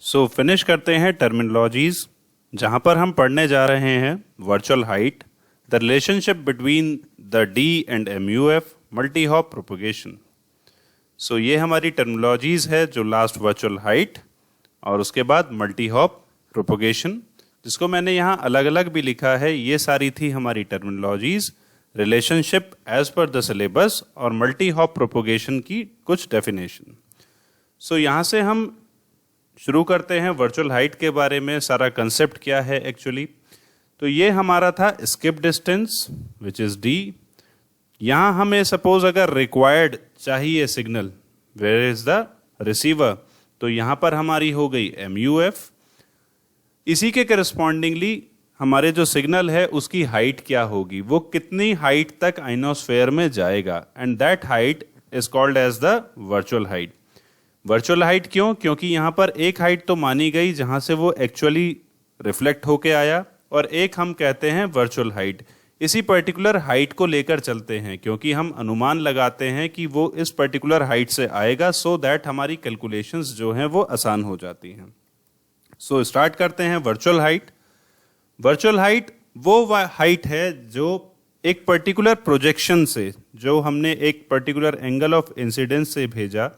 सो finish करते हैं terminologies, जहां पर हम पढ़ने जा रहे हैं virtual height, the relationship between the D and MUF, multi hop propagation. So ये हमारी टर्मिनोलॉजीज है जो लास्ट वर्चुअल हाइट और उसके बाद मल्टी हॉप प्रोपगेशन, जिसको मैंने यहाँ अलग अलग भी लिखा है। ये सारी थी हमारी terminologies, relationship as per the syllabus और मल्टी हॉप प्रोपगेशन की कुछ डेफिनेशन। सो यहाँ से हम शुरू करते हैं वर्चुअल हाइट के बारे में। सारा कंसेप्ट क्या है एक्चुअली, तो ये हमारा था skip distance which is d. यहाँ हमें सपोज अगर रिक्वायर्ड चाहिए signal, where is the receiver, तो यहाँ पर हमारी हो गई MUF। इसी के करस्पॉन्डिंगली हमारे जो सिग्नल है उसकी हाइट क्या होगी, वो कितनी हाइट तक आइनोस्फेयर में जाएगा, and that height is called as the virtual height. Virtual height क्यों? क्योंकि यहाँ पर एक हाइट तो मानी गई जहाँ से वो एक्चुअली रिफ्लेक्ट होके आया, और एक हम कहते हैं वर्चुअल हाइट। इसी पर्टिकुलर हाइट को लेकर चलते हैं क्योंकि हम अनुमान लगाते हैं कि वो इस पर्टिकुलर हाइट से आएगा, सो दैट हमारी कैलकुलेशंस जो हैं वो आसान हो जाती हैं। सो स्टार्ट करते हैं वर्चुअल हाइट। वर्चुअल हाइट वो हाइट है जो एक पर्टिकुलर प्रोजेक्शन से, जो हमने एक पर्टिकुलर एंगल ऑफ इंसिडेंस से भेजा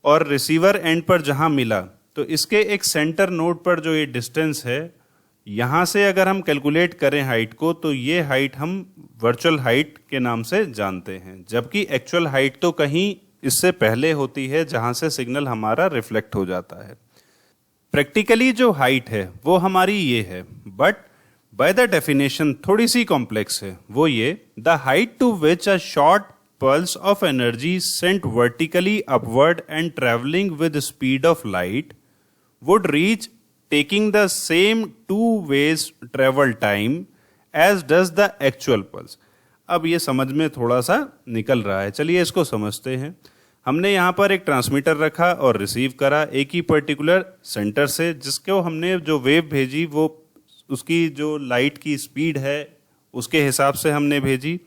और रिसीवर एंड पर जहां मिला, तो इसके एक सेंटर नोड पर जो ये डिस्टेंस है, यहां से अगर हम कैलकुलेट करें हाइट को, तो ये हाइट हम वर्चुअल हाइट के नाम से जानते हैं। जबकि एक्चुअल हाइट तो कहीं इससे पहले होती है जहां से सिग्नल हमारा रिफ्लेक्ट हो जाता है। प्रैक्टिकली जो हाइट है वो हमारी ये है, बट बाय द डेफिनेशन थोड़ी सी कॉम्प्लेक्स है। वो ये, the height to which a short pulse of energy sent vertically upward and traveling with the speed of light would reach taking the same two ways travel time as does the actual pulse। अब ये समझ में थोड़ा सा निकल रहा है, चलिए इसको समझते हैं। हमने यहाँ पर एक ट्रांसमीटर रखा और रिसीव करा एक ही पर्टिकुलर सेंटर से, जिसको हमने जो वेव भेजी वो उसकी जो लाइट की स्पीड है उसके हिसाब से हमने भेजी,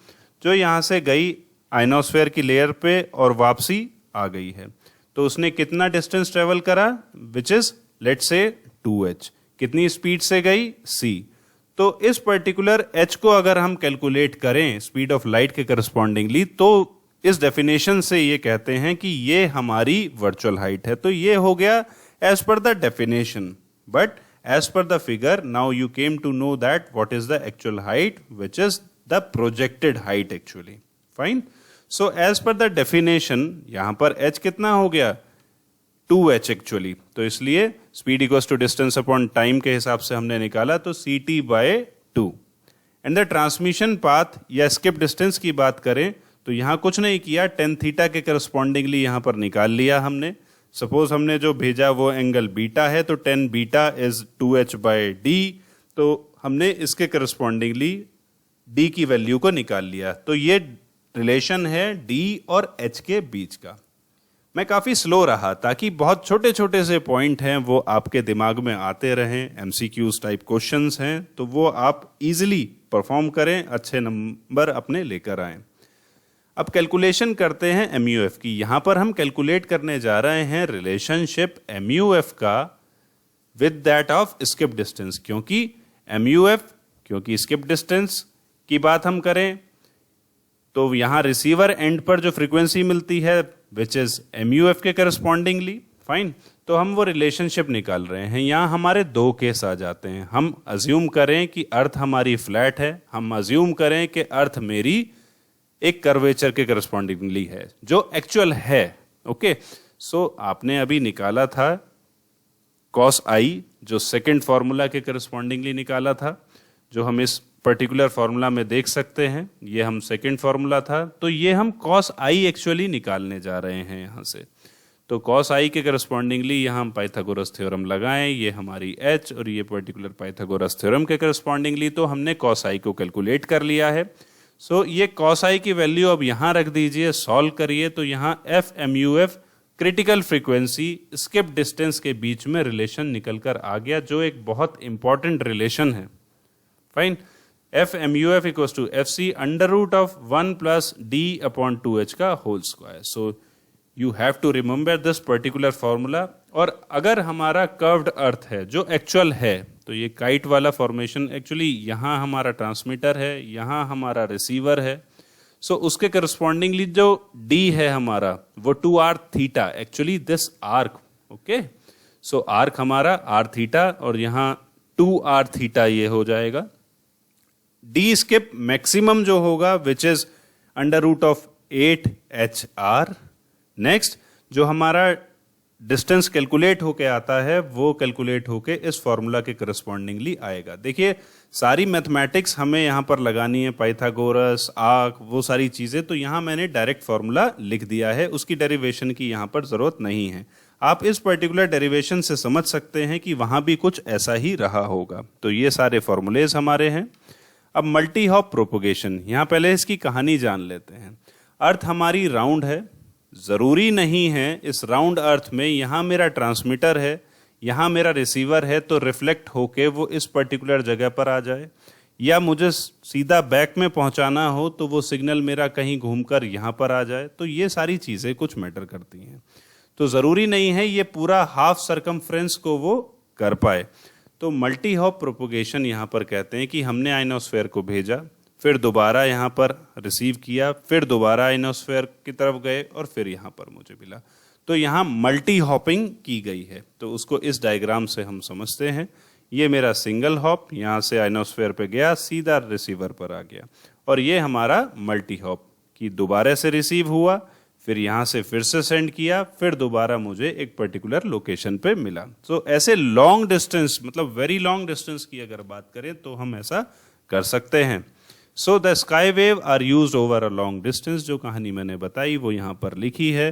जो यहाँ से गई आइनोस्फेयर की लेयर पे और वापसी आ गई है। तो उसने कितना डिस्टेंस ट्रेवल करा, which is let's say 2h। कितनी स्पीड से गई, c। तो इस पर्टिकुलर h को अगर हम कैलकुलेट करें स्पीड ऑफ लाइट के करस्पॉन्डिंगली, तो इस डेफिनेशन से ये कहते हैं कि ये हमारी वर्चुअल हाइट है। तो ये हो गया as per the definition, but as per the figure now you came to know that what is the actual height, which is the projected height actually. Fine. So as per the definition यहां पर h कितना हो गया, 2h actually. तो इसलिए speed equals to distance upon time के हिसाब से हमने निकाला, तो CT/2। And the transmission path या स्किप डिस्टेंस की बात करें तो यहां कुछ नहीं किया, tan थीटा के करस्पॉन्डिंगली यहां पर निकाल लिया हमने। सपोज हमने जो भेजा वो एंगल बीटा है, तो tan बीटा इज 2h/d, तो हमने इसके करस्पॉन्डिंगली d की वैल्यू को निकाल लिया। तो ये रिलेशन है d और h के बीच का। मैं काफी स्लो रहा ताकि बहुत छोटे छोटे से पॉइंट हैं वो आपके दिमाग में आते रहें। MCQs टाइप क्वेश्चंस हैं तो वो आप इजीली परफॉर्म करें, अच्छे नंबर अपने लेकर आएं। अब कैलकुलेशन करते हैं MUF की। यहां पर हम कैलकुलेट करने जा रहे हैं रिलेशनशिप MUF का with that of skip distance. क्योंकि स्किप डिस्टेंस की बात हम करें तो यहां रिसीवर एंड पर जो फ्रीक्वेंसी मिलती है विच इज MUF के करस्पॉन्डिंगली, फाइन। तो हम वो रिलेशनशिप निकाल रहे हैं। यहां हमारे दो केस आ जाते हैं। हम अज्यूम करें कि अर्थ हमारी फ्लैट है, हम अज्यूम करें कि अर्थ मेरी एक कर्वेचर के करस्पॉन्डिंगली है, जो एक्चुअल है। ओके, सो आपने अभी निकाला था cos i, जो सेकेंड फॉर्मूला के करस्पॉन्डिंगली निकाला था, जो हम इस पर्टिकुलर फॉर्मूला में देख सकते हैं। ये हम सेकेंड फॉर्मूला था, तो ये हम cos i एक्चुअली निकालने जा रहे हैं यहां से। तो cos i के करस्पॉन्डिंगली यहाँ हम पाइथागोरस थ्योरम लगाएं, ये हमारी h और ये पर्टिकुलर पाइथागोरस थ्योरम के करस्पॉन्डिंगली, तो हमने cos i को कैलकुलेट कर लिया है। सो ये cos i की वैल्यू अब यहां रख दीजिए, सॉल्व करिए, तो यहाँ FMUF critical frequency skip distance के बीच में रिलेशन निकल कर आ गया, जो एक बहुत इंपॉर्टेंट रिलेशन है। फाइन। FMUF इक्वल्स टू FC under root of 1 + d/2h का whole square. So you have to remember this particular formula. और अगर हमारा कर्व्ड अर्थ है जो एक्चुअल है, तो ये काइट वाला फॉर्मेशन एक्चुअली यहाँ हमारा ट्रांसमीटर है, यहाँ हमारा रिसीवर है। सो उसके करस्पॉन्डिंगली जो D है हमारा वो 2r theta, actually this arc, okay. So arc हमारा r थीटा और यहाँ 2r थीटा ये हो जाएगा। D स्किप मैक्सिमम जो होगा which is under root of 8HR। Next जो हमारा डिस्टेंस कैलकुलेट होके आता है वो कैलकुलेट होके इस फॉर्मूला के करस्पॉन्डिंगली आएगा। देखिए सारी मैथमेटिक्स हमें यहाँ पर लगानी है, पाइथागोरस, आर्क, वो सारी चीज़ें, तो यहाँ मैंने डायरेक्ट फॉर्मूला लिख दिया है, उसकी डेरिवेशन की यहाँ पर ज़रूरत नहीं है। आप इस पर्टिकुलर डेरिवेशन से समझ सकते हैं कि वहाँ भी कुछ ऐसा ही रहा होगा। तो ये सारे फॉर्मूलेज हमारे हैं। अब मल्टी हॉप प्रोपोगेशन, यहाँ पहले इसकी कहानी जान लेते हैं। अर्थ हमारी राउंड है, ज़रूरी नहीं है इस राउंड अर्थ में यहाँ मेरा ट्रांसमीटर है, यहाँ मेरा रिसीवर है, तो रिफ्लेक्ट होके वो इस पर्टिकुलर जगह पर आ जाए, या मुझे सीधा बैक में पहुँचाना हो तो वो सिग्नल मेरा कहीं घूमकर यहाँ पर आ जाए। तो ये सारी चीज़ें कुछ मैटर करती हैं। तो ज़रूरी नहीं है ये पूरा हाफ सरकमफ्रेंस को वो कर पाए। तो मल्टी हॉप प्रोपोगेशन यहाँ पर कहते हैं कि हमने आइनोस्फेयर को भेजा, फिर दोबारा यहाँ पर रिसीव किया, फिर दोबारा आइनोस्फेयर की तरफ गए और फिर यहाँ पर मुझे मिला। तो यहाँ मल्टी हॉपिंग की गई है। तो उसको इस डायग्राम से हम समझते हैं। ये मेरा सिंगल हॉप, यहाँ से आइनोस्फेयर पे गया, सीधा रिसीवर पर आ गया। और ये हमारा मल्टी हॉप कि दोबारा से रिसीव हुआ, फिर यहाँ से फिर से सेंड किया, फिर दोबारा मुझे एक पर्टिकुलर लोकेशन पे मिला। तो ऐसे लॉन्ग डिस्टेंस, मतलब वेरी लॉन्ग डिस्टेंस की अगर बात करें तो हम ऐसा कर सकते हैं। So the sky wave are used over a long distance, जो कहानी मैंने बताई वो यहाँ पर लिखी है।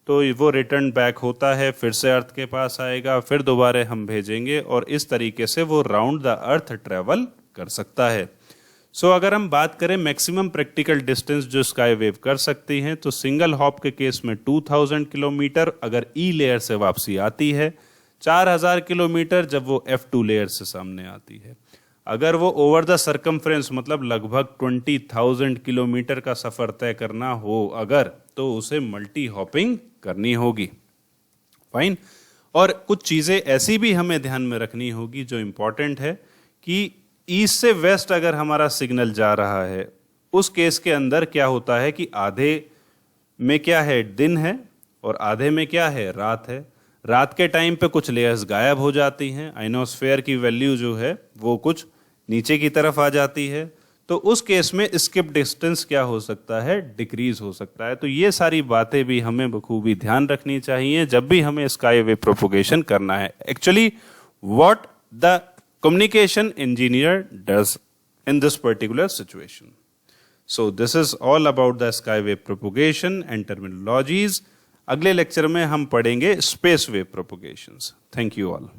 तो वो रिटर्न बैक होता है, फिर से अर्थ के पास आएगा, फिर दोबारा हम भेजेंगे और इस तरीके से वो राउंड द अर्थ ट्रेवल कर सकता है। सो अगर हम बात करें मैक्सिमम प्रैक्टिकल डिस्टेंस जो स्काई वेव कर सकती हैं, तो सिंगल हॉप के केस में 2000 किलोमीटर अगर ई लेयर से वापसी आती है, 4000 किलोमीटर जब वो F2 लेयर से सामने आती है। अगर वो ओवर द सरकमफ्रेंस मतलब लगभग 20,000 किलोमीटर का सफर तय करना हो अगर, तो उसे मल्टी हॉपिंग करनी होगी। फाइन। और कुछ चीज़ें ऐसी भी हमें ध्यान में रखनी होगी जो इम्पॉर्टेंट है कि ईस्ट से वेस्ट अगर हमारा सिग्नल जा रहा है, उस केस के अंदर क्या होता है कि आधे में क्या है, दिन है, और आधे में क्या है, रात है। रात के टाइम पे कुछ लेयर्स गायब हो जाती हैं, आइनोस्फेयर की वैल्यू जो है वो कुछ नीचे की तरफ आ जाती है। तो उस केस में स्किप डिस्टेंस क्या हो सकता है, डिक्रीज हो सकता है। तो ये सारी बातें भी हमें बखूबी ध्यान रखनी चाहिए जब भी हमें स्काई वेव प्रोपोगेशन करना है। Actually what the communication engineer does in this particular situation. So this is all about the skywave propagation and terminologies. अगले लेक्चर में हम पढ़ेंगे space wave propagations. Thank you all.